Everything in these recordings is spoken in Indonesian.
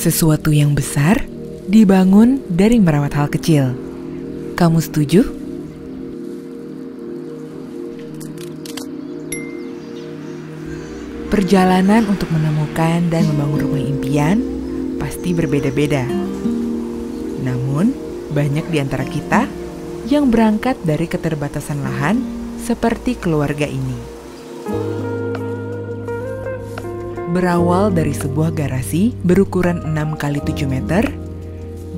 Sesuatu yang besar dibangun dari merawat hal kecil. Kamu setuju? Perjalanan untuk menemukan dan membangun rumah impian pasti berbeda-beda. Namun, banyak di antara kita yang berangkat dari keterbatasan lahan seperti keluarga ini. Berawal dari sebuah garasi berukuran 6 x 7 meter,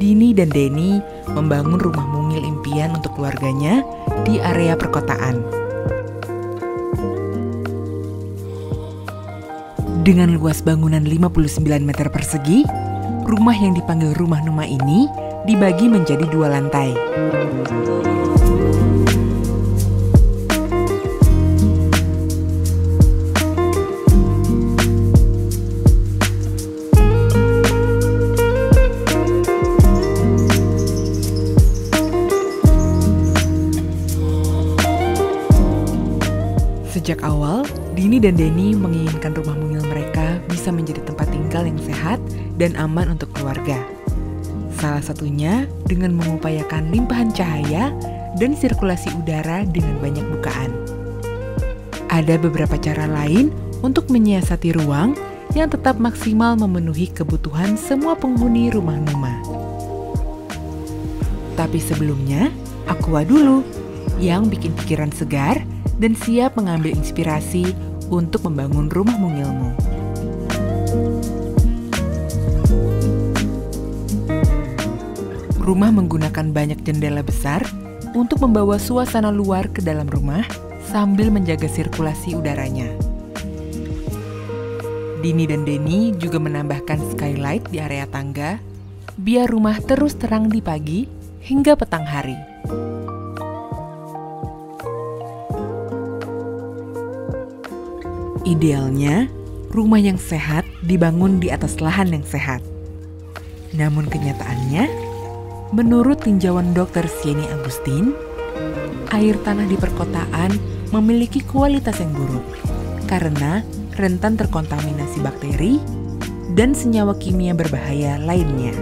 Dini dan Denny membangun rumah mungil impian untuk keluarganya di area perkotaan. Dengan luas bangunan 59 meter persegi, rumah yang dipanggil rumah Numa ini dibagi menjadi 2 lantai. Sejak awal, Dini dan Denny menginginkan rumah mungil mereka bisa menjadi tempat tinggal yang sehat dan aman untuk keluarga. Salah satunya dengan mengupayakan limpahan cahaya dan sirkulasi udara dengan banyak bukaan. Ada beberapa cara lain untuk menyiasati ruang yang tetap maksimal memenuhi kebutuhan semua penghuni rumah Numa. Tapi sebelumnya, Aqua dulu yang bikin pikiran segar dan siap mengambil inspirasi untuk membangun rumah mungilmu. Rumah menggunakan banyak jendela besar untuk membawa suasana luar ke dalam rumah sambil menjaga sirkulasi udaranya. Dini dan Denny juga menambahkan skylight di area tangga biar rumah terus terang di pagi hingga petang hari. Idealnya, rumah yang sehat dibangun di atas lahan yang sehat. Namun kenyataannya, menurut tinjauan Dr. Sieni Agustin, air tanah di perkotaan memiliki kualitas yang buruk karena rentan terkontaminasi bakteri dan senyawa kimia berbahaya lainnya.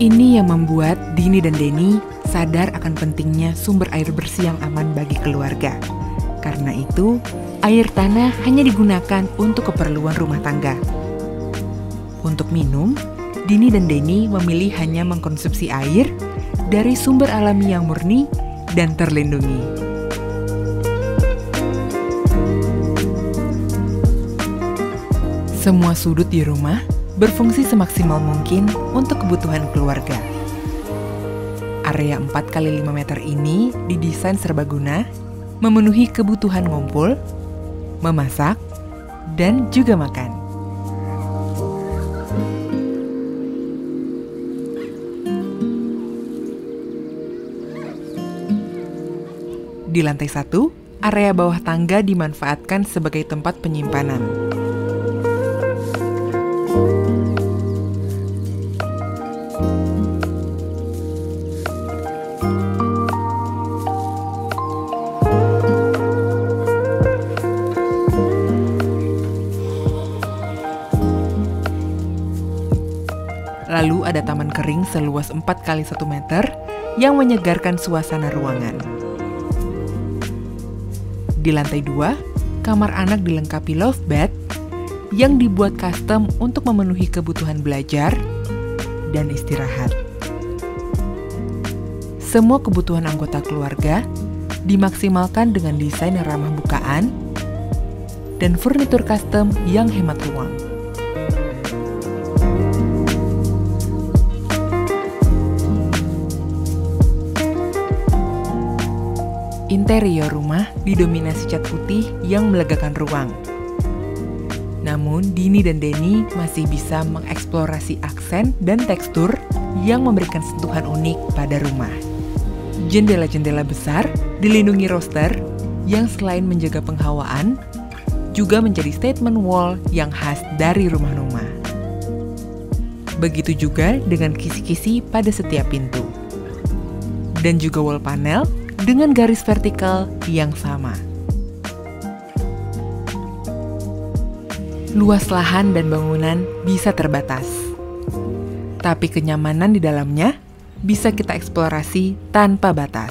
Ini yang membuat Dini dan Denny sadar akan pentingnya sumber air bersih yang aman bagi keluarga. Karena itu, air tanah hanya digunakan untuk keperluan rumah tangga. Untuk minum, Dini dan Denny memilih hanya mengkonsumsi air dari sumber alami yang murni dan terlindungi. Semua sudut di rumah berfungsi semaksimal mungkin untuk kebutuhan keluarga. Area 4 x 5 meter ini didesain serbaguna, memenuhi kebutuhan ngumpul, memasak, dan juga makan. Di lantai 1, area bawah tangga dimanfaatkan sebagai tempat penyimpanan. Lalu ada taman kering seluas 4 x 1 meter yang menyegarkan suasana ruangan. Di lantai 2, kamar anak dilengkapi love bed yang dibuat custom untuk memenuhi kebutuhan belajar dan istirahat. Semua kebutuhan anggota keluarga dimaksimalkan dengan desain yang ramah bukaan dan furnitur custom yang hemat ruang. Interior rumah didominasi cat putih yang melegakan ruang. Namun, Dini dan Denny masih bisa mengeksplorasi aksen dan tekstur yang memberikan sentuhan unik pada rumah. Jendela-jendela besar dilindungi roster yang selain menjaga penghawaan, juga menjadi statement wall yang khas dari rumah Numa. Begitu juga dengan kisi-kisi pada setiap pintu. Dan juga wall panel dengan garis vertikal yang sama. luas lahan dan bangunan bisa terbatas. Tapi kenyamanan di dalamnya bisa kita eksplorasi tanpa batas.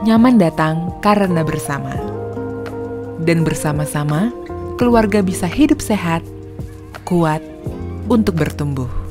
Nyaman datang karena bersama. Dan bersama-sama, keluarga bisa hidup sehat, kuat untuk bertumbuh.